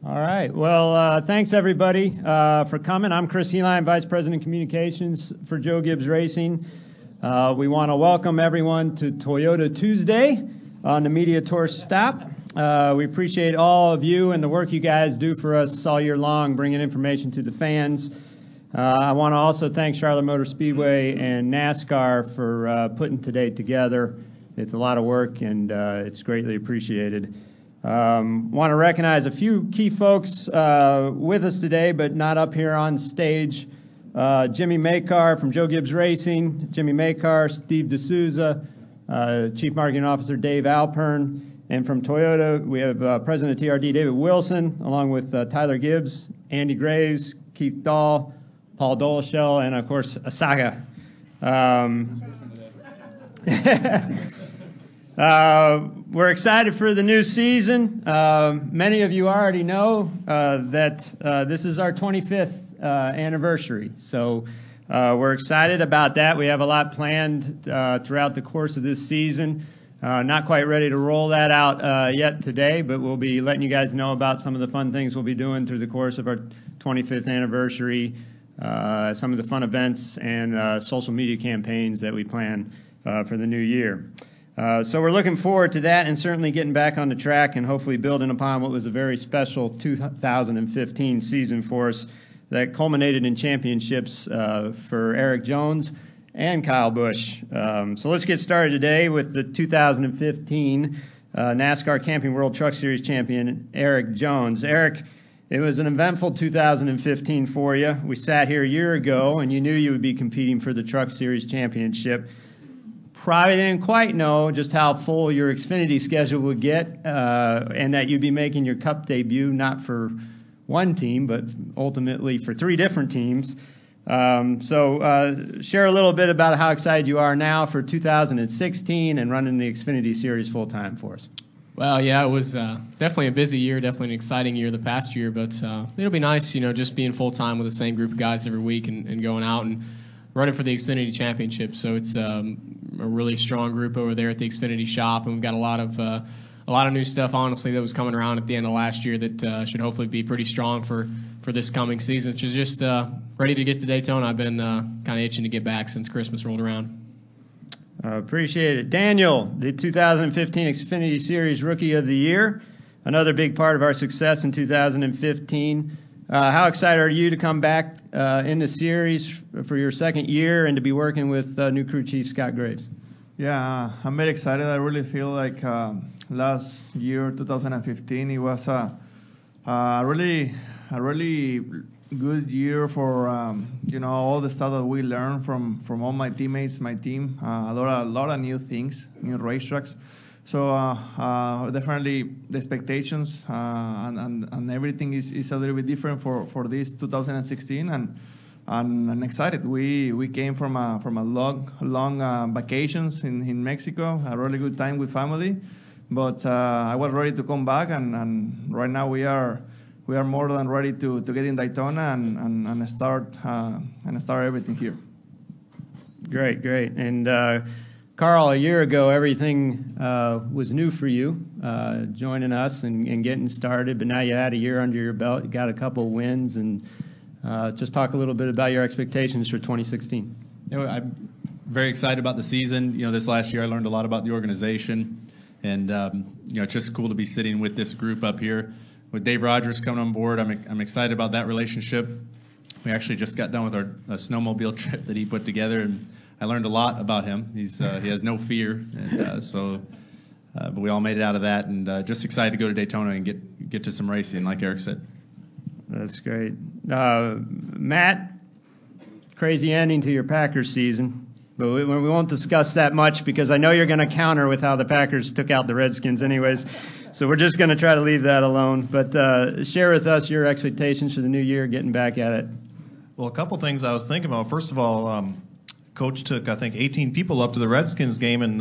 All right. Well, thanks, everybody, for coming. I'm Chris Heline, Vice President of Communications for Joe Gibbs Racing. We want to welcome everyone to Toyota Tuesday on the Media Tour Stop. We appreciate all of you and the work you guys do for us all year long, bringing information to the fans. I want to also thank Charlotte Motor Speedway and NASCAR for putting today together. It's a lot of work, and it's greatly appreciated. Want to recognize a few key folks with us today, but not up here on stage. Jimmy Makar from Joe Gibbs Racing, Jimmy Makar, Steve D'Souza, Chief Marketing Officer Dave Alpern, and from Toyota, we have President of TRD David Wilson, along with Tyler Gibbs, Andy Graves, Keith Dahl, Paul Doleshell, and of course, Asaga. We're excited for the new season. Many of you already know that this is our 25th anniversary. So we're excited about that. We have a lot planned throughout the course of this season. Not quite ready to roll that out yet today, but we'll be letting you guys know about some of the fun things we'll be doing through the course of our 25th anniversary, some of the fun events and social media campaigns that we plan for the new year. So we're looking forward to that and certainly getting back on the track and hopefully building upon what was a very special 2015 season for us that culminated in championships for Eric Jones and Kyle Busch. So let's get started today with the 2015 NASCAR Camping World Truck Series champion, Eric Jones. Eric, it was an eventful 2015 for you. We sat here a year ago and you knew you would be competing for the Truck Series championship. Probably didn't quite know just how full your Xfinity schedule would get and that you'd be making your Cup debut not for one team, but ultimately for 3 different teams. So share a little bit about how excited you are now for 2016 and running the Xfinity Series full-time for us. Well, yeah, it was definitely a busy year, definitely an exciting year the past year, but it'll be nice, you know, just being full-time with the same group of guys every week and going out and running for the Xfinity Championship. So it's a really strong group over there at the Xfinity shop, and we've got a lot of new stuff, honestly, that was coming around at the end of last year that should hopefully be pretty strong for this coming season, which is just ready to get to Daytona. I've been kind of itching to get back since Christmas rolled around. Appreciate it. Daniel, the 2015 Xfinity Series Rookie of the Year, another big part of our success in 2015. How excited are you to come back in the series for your second year and to be working with new crew chief Scott Graves? Yeah, I'm very excited. I really feel like last year, 2015, it was a really good year for you know, all the stuff that we learned from all my teammates, my team. A lot of new things, new racetracks. So definitely the expectations and everything is a little bit different for this 2016, and I'm excited. We came from a long vacations in Mexico, a really good time with family, but I was ready to come back, and right now we are more than ready to get in Daytona and start everything here. Great, and. Carl, a year ago, everything was new for you, joining us and getting started, but now you had a year under your belt. You got a couple wins, and just talk a little bit about your expectations for 2016. You know, I'm very excited about the season. You know, this last year I learned a lot about the organization, and you know, it's just cool to be sitting with this group up here. With Dave Rogers coming on board, I'm excited about that relationship. We actually just got done with our snowmobile trip that he put together, and I learned a lot about him. He has no fear, and but we all made it out of that, and just excited to go to Daytona and get to some racing, like Eric said. That's great. Matt, crazy ending to your Packers season, but we won't discuss that much because I know you're going to counter with how the Packers took out the Redskins anyways, so we're just going to try to leave that alone. But share with us your expectations for the new year, getting back at it. Well, a couple things I was thinking about. First of all, Coach took, I think, 18 people up to the Redskins game and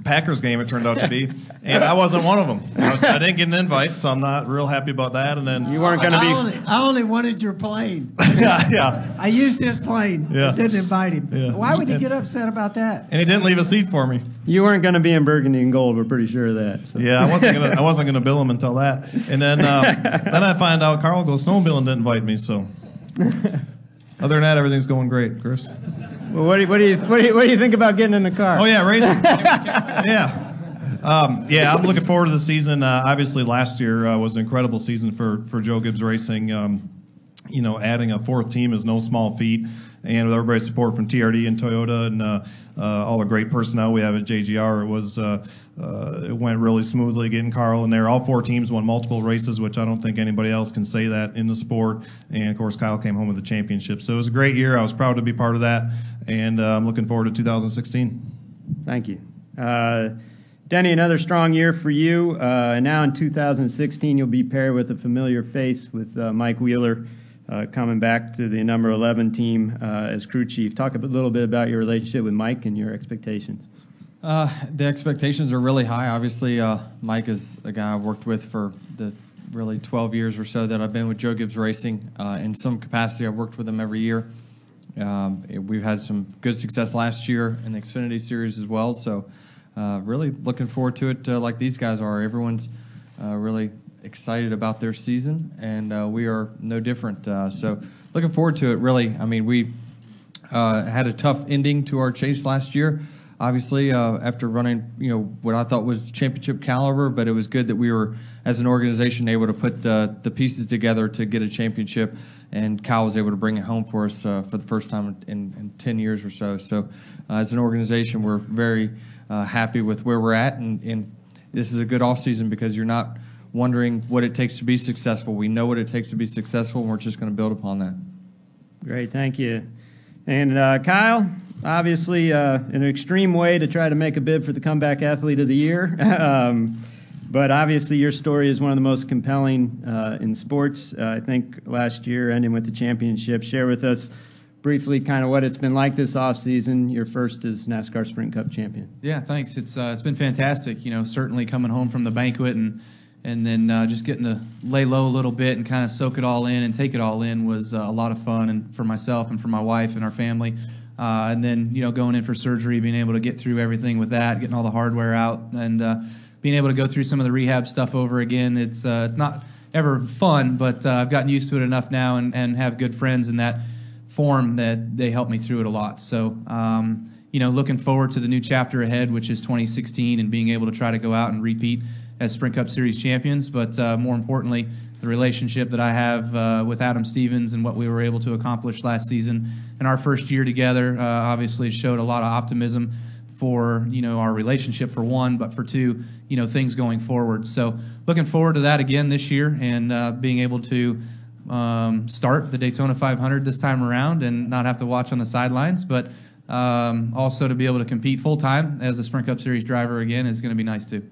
Packers game it turned out to be, and I wasn't one of them. I didn't get an invite, so I'm not real happy about that. And then You weren't going to be. I only wanted your plane. yeah. I used his plane. Yeah. Didn't invite him. Yeah. Why would he get upset about that? And he didn't leave a seat for me. You weren't going to be in burgundy and gold. We're pretty sure of that. So. Yeah, I wasn't gonna bill him until that. And then then I find out Carl goes snowmobiling didn't invite me. So other than that, everything's going great, Chris. Well, what do you think about getting in the car? Oh yeah, racing. Yeah. I'm looking forward to the season. Obviously, last year was an incredible season for Joe Gibbs Racing. Adding a fourth team is no small feat, and with everybody's support from TRD and Toyota and all the great personnel we have at JGR, it went really smoothly getting Carl in there. All four teams won multiple races, which I don't think anybody else can say that in the sport. And of course, Kyle came home with the championship. So it was a great year. I was proud to be part of that, and I'm looking forward to 2016. Thank you. Denny, another strong year for you. And now in 2016, you'll be paired with a familiar face with Mike Wheeler coming back to the number 11 team as crew chief. Talk a little bit about your relationship with Mike and your expectations. The expectations are really high. Obviously, Mike is a guy I've worked with for the really 12 years or so that I've been with Joe Gibbs Racing. In some capacity, I've worked with him every year. We've had some good success last year in the Xfinity Series as well. So really looking forward to it like these guys are. Everyone's really excited about their season, and we are no different. So looking forward to it, really. I mean, we had a tough ending to our chase last year. Obviously, after running, what I thought was championship caliber, but it was good that we were, as an organization, able to put the pieces together to get a championship, and Kyle was able to bring it home for us for the first time in 10 years or so. So, as an organization, we're very happy with where we're at, and this is a good offseason because you're not wondering what it takes to be successful. We know what it takes to be successful, and we're just going to build upon that. Great, thank you. And Kyle, obviously an extreme way to try to make a bid for the Comeback Athlete of the Year. But obviously your story is one of the most compelling in sports. I think last year, ending with the championship. Share with us briefly kind of what it's been like this offseason, your first as NASCAR Sprint Cup champion. Yeah, thanks. It's been fantastic. Certainly coming home from the banquet and then just getting to lay low a little bit and kind of soak it all in and take it all in was a lot of fun, and for myself and for my wife and our family. And then, going in for surgery, being able to get through everything with that, getting all the hardware out, and being able to go through some of the rehab stuff over again. It's not ever fun, but I've gotten used to it enough now and have good friends in that form that they help me through it a lot. So, looking forward to the new chapter ahead, which is 2016, and being able to try to go out and repeat as Sprint Cup Series champions, but more importantly, the relationship that I have with Adam Stevens and what we were able to accomplish last season. And our first year together obviously showed a lot of optimism for our relationship, for one, but for two, things going forward. So looking forward to that again this year, and being able to start the Daytona 500 this time around and not have to watch on the sidelines, but also to be able to compete full-time as a Sprint Cup Series driver again is going to be nice too.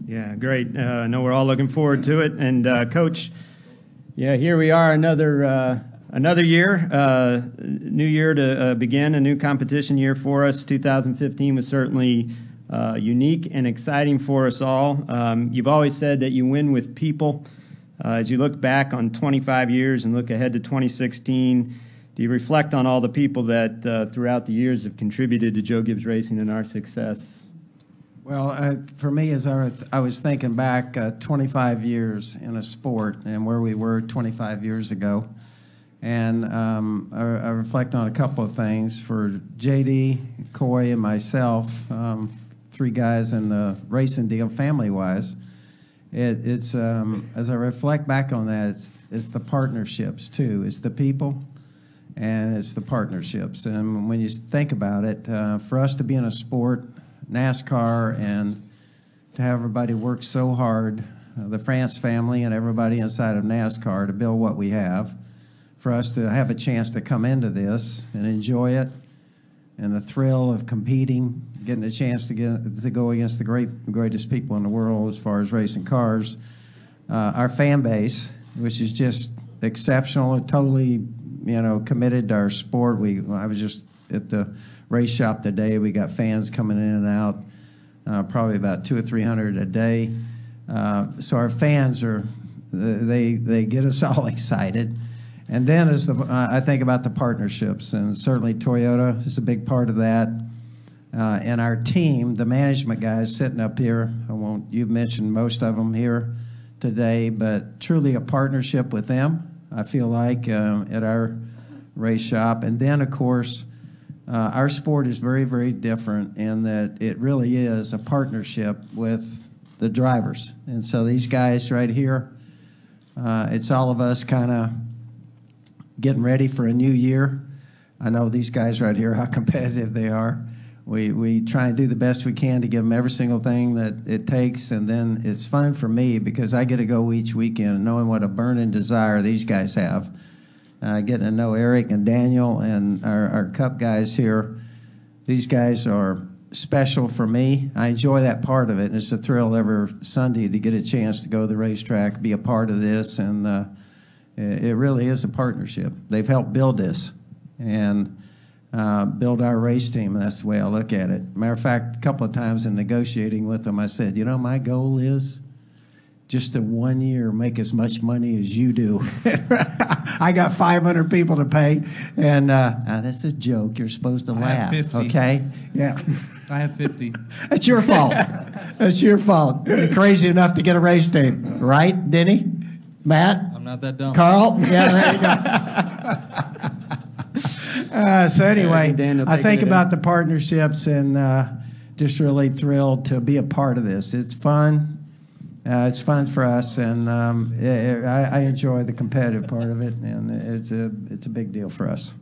Yeah, great. I know we're all looking forward to it. And Coach, here we are, another year, new year to begin, a new competition year for us. 2015 was certainly unique and exciting for us all. You've always said that you win with people. As you look back on 25 years and look ahead to 2016, do you reflect on all the people that throughout the years have contributed to Joe Gibbs Racing and our success? Well, for me, as I was thinking back 25 years in a sport and where we were 25 years ago, and I reflect on a couple of things. For JD, Coy, and myself, three guys in the racing deal, family-wise, it's as I reflect back on that, it's the partnerships, too. It's the people, and it's the partnerships. And when you think about it, for us to be in a sport, NASCAR, and to have everybody work so hard, the France family and everybody inside of NASCAR, to build what we have, for us to have a chance to come into this and enjoy it, and the thrill of competing, getting a chance to go against the greatest people in the world as far as racing cars. Our fan base, which is just exceptional and totally, committed to our sport. I was just at the race shop today. We got fans coming in and out. probably about 200 or 300 a day. So our fans they get us all excited. And then I think about the partnerships, and certainly Toyota is a big part of that. And our team, the management guys sitting up here, you've mentioned most of them here today, but truly a partnership with them, I feel like, at our race shop. And then, of course, our sport is very, very different in that it really is a partnership with the drivers. And so these guys right here, it's all of us kind of getting ready for a new year. I know these guys right here, how competitive they are. We try and do the best we can to give them every single thing that it takes, and then it's fun for me because I get to go each weekend knowing what a burning desire these guys have. Getting to know Eric and Daniel and our Cup guys here. These guys are special for me. I enjoy that part of it, and it's a thrill every Sunday to get a chance to go to the racetrack, be a part of this, and it really is a partnership. They've helped build this and build our race team, and that's the way I look at it. Matter of fact, a couple of times in negotiating with them, I said, my goal is just to 1 year make as much money as you do. I got 500 people to pay, and that's a joke. You're supposed to laugh, I have 50. okay? Yeah. I have 50. That's your fault. That's your fault. You're crazy enough to get a race team, right, Denny? Matt? I'm not that dumb. Carl? Yeah, there you go. So anyway, I think about the partnerships and just really thrilled to be a part of this. It's fun. It's fun for us, and I enjoy the competitive part of it, and it's a big deal for us.